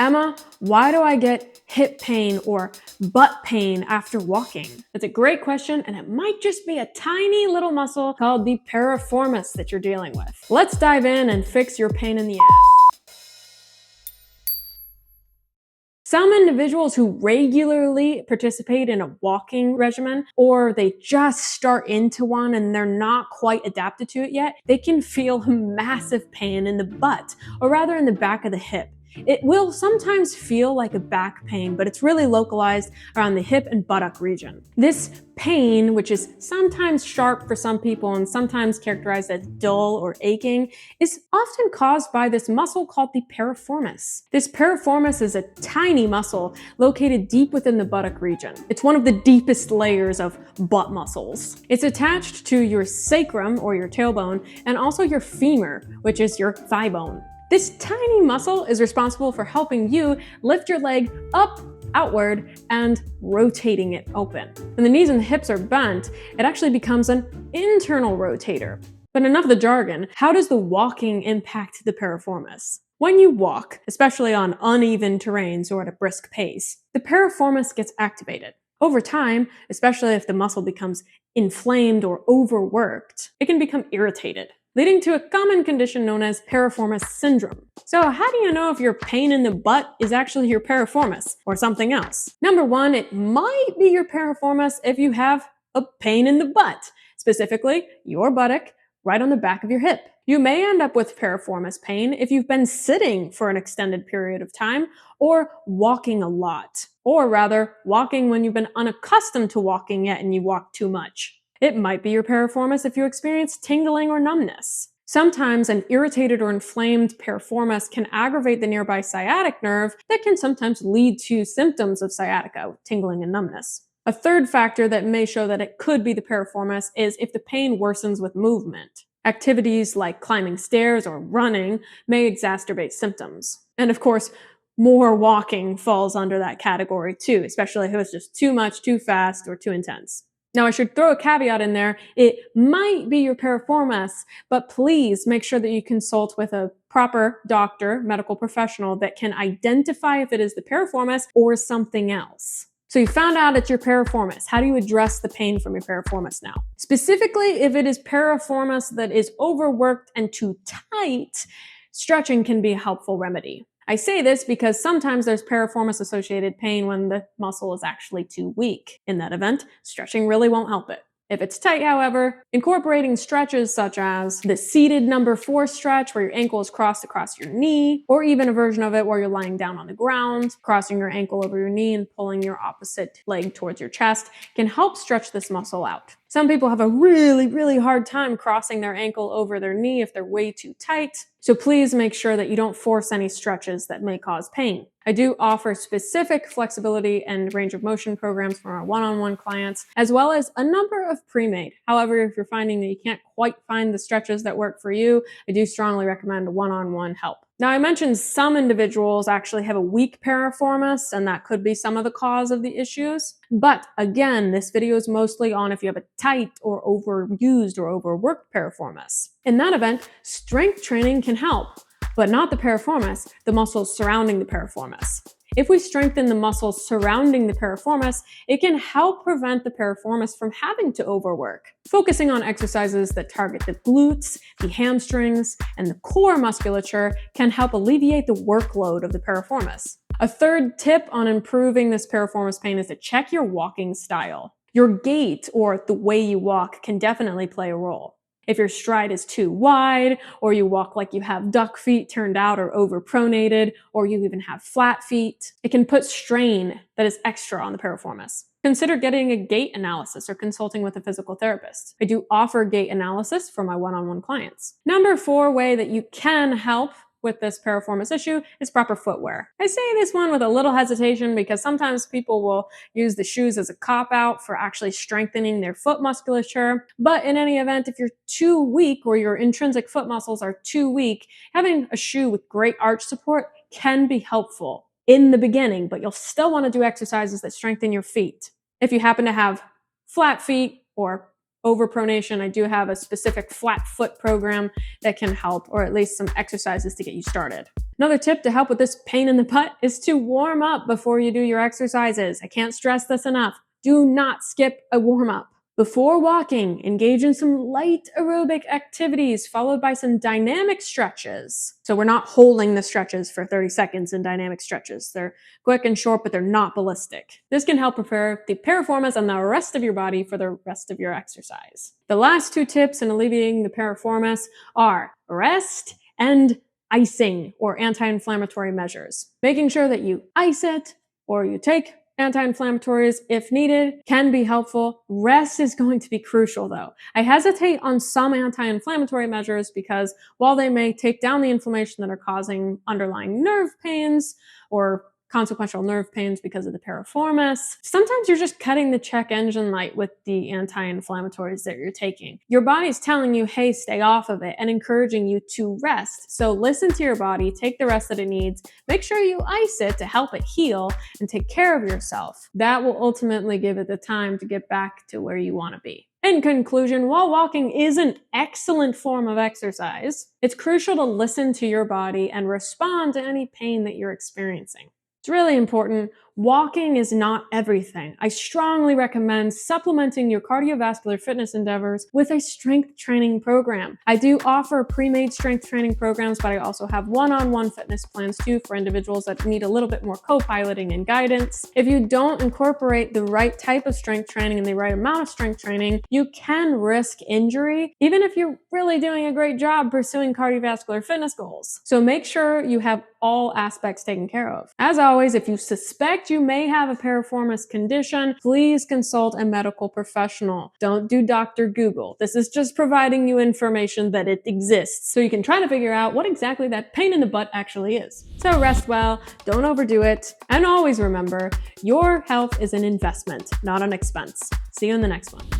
Emma, why do I get hip pain or butt pain after walking? That's a great question, and it might just be a tiny little muscle called the piriformis that you're dealing with. Let's dive in and fix your pain in the ass. Some individuals who regularly participate in a walking regimen, or they just start into one and they're not quite adapted to it yet, they can feel massive pain in the butt, or rather in the back of the hip. It will sometimes feel like a back pain, but it's really localized around the hip and buttock region. This pain, which is sometimes sharp for some people and sometimes characterized as dull or aching, is often caused by this muscle called the piriformis. This piriformis is a tiny muscle located deep within the buttock region. It's one of the deepest layers of butt muscles. It's attached to your sacrum, or your tailbone, and also your femur, which is your thigh bone. This tiny muscle is responsible for helping you lift your leg up, outward, and rotating it open. When the knees and the hips are bent, it actually becomes an internal rotator. But enough of the jargon. How does the walking impact the piriformis? When you walk, especially on uneven terrains or at a brisk pace, the piriformis gets activated. Over time, especially if the muscle becomes inflamed or overworked, it can become irritated, leading to a common condition known as piriformis syndrome. So how do you know if your pain in the butt is actually your piriformis or something else? Number one, it might be your piriformis if you have a pain in the butt, specifically your buttock right on the back of your hip. You may end up with piriformis pain if you've been sitting for an extended period of time or walking a lot, or rather walking when you've been unaccustomed to walking yet and you walk too much. It might be your piriformis if you experience tingling or numbness. Sometimes an irritated or inflamed piriformis can aggravate the nearby sciatic nerve that can sometimes lead to symptoms of sciatica, tingling and numbness. A third factor that may show that it could be the piriformis is if the pain worsens with movement. Activities like climbing stairs or running may exacerbate symptoms. And of course, more walking falls under that category too, especially if it's just too much, too fast, or too intense. Now, I should throw a caveat in there. It might be your piriformis, but please make sure that you consult with a proper doctor, medical professional that can identify if it is the piriformis or something else. So you found out it's your piriformis. How do you address the pain from your piriformis now? Specifically, if it is piriformis that is overworked and too tight, stretching can be a helpful remedy. I say this because sometimes there's piriformis-associated pain when the muscle is actually too weak. In that event, stretching really won't help it. If it's tight, however, incorporating stretches such as the seated number 4 stretch where your ankle is crossed across your knee, or even a version of it where you're lying down on the ground, crossing your ankle over your knee and pulling your opposite leg towards your chest, can help stretch this muscle out. Some people have a really hard time crossing their ankle over their knee if they're way too tight, so please make sure that you don't force any stretches that may cause pain. I do offer specific flexibility and range of motion programs for our one-on-one clients, as well as a number of pre-made. However, if you're finding that you can't quite find the stretches that work for you, I do strongly recommend one-on-one help. Now, I mentioned some individuals actually have a weak piriformis, and that could be some of the cause of the issues. But again, this video is mostly on if you have a tight or overused or overworked piriformis. In that event, strength training can help, but not the piriformis, the muscles surrounding the piriformis. If we strengthen the muscles surrounding the piriformis, it can help prevent the piriformis from having to overwork. Focusing on exercises that target the glutes, the hamstrings, and the core musculature can help alleviate the workload of the piriformis. A third tip on improving this piriformis pain is to check your walking style. Your gait, or the way you walk, can definitely play a role. If your stride is too wide, or you walk like you have duck feet turned out or overpronated, or you even have flat feet, it can put strain that is extra on the piriformis. Consider getting a gait analysis or consulting with a physical therapist. I do offer gait analysis for my one-on-one clients. Number 4 way that you can help with this piriformis issue is proper footwear. I say this one with a little hesitation because sometimes people will use the shoes as a cop-out for actually strengthening their foot musculature. But in any event, if you're too weak or your intrinsic foot muscles are too weak, having a shoe with great arch support can be helpful in the beginning, but you'll still want to do exercises that strengthen your feet. If you happen to have flat feet or overpronation, I do have a specific flat foot program that can help, or at least some exercises to get you started. Another tip to help with this pain in the butt is to warm up before you do your exercises. I can't stress this enough. Do not skip a warm up. Before walking, engage in some light aerobic activities followed by some dynamic stretches. So we're not holding the stretches for 30 seconds in dynamic stretches. They're quick and short, but they're not ballistic. This can help prepare the piriformis and the rest of your body for the rest of your exercise. The last two tips in alleviating the piriformis are rest and icing, or anti-inflammatory measures. Making sure that you ice it or you take anti-inflammatories if needed can be helpful. Rest is going to be crucial though. I hesitate on some anti-inflammatory measures because while they may take down the inflammation that are causing underlying nerve pains or consequential nerve pains because of the piriformis, sometimes you're just cutting the check engine light with the anti-inflammatories that you're taking. Your body's telling you, hey, stay off of it, and encouraging you to rest. So listen to your body, take the rest that it needs, make sure you ice it to help it heal and take care of yourself. That will ultimately give it the time to get back to where you want to be. In conclusion, while walking is an excellent form of exercise, it's crucial to listen to your body and respond to any pain that you're experiencing. It's really important. Walking is not everything. I strongly recommend supplementing your cardiovascular fitness endeavors with a strength training program. I do offer pre-made strength training programs, but I also have one-on-one fitness plans too for individuals that need a little bit more co-piloting and guidance. If you don't incorporate the right type of strength training and the right amount of strength training, you can risk injury, even if you're really doing a great job pursuing cardiovascular fitness goals. So make sure you have all aspects taken care of. As always, if you suspect you may have a piriformis condition, please consult a medical professional. Don't do Dr. Google. This is just providing you information that it exists so you can try to figure out what exactly that pain in the butt actually is. So rest well, don't overdo it, and always remember, your health is an investment, not an expense. See you in the next one.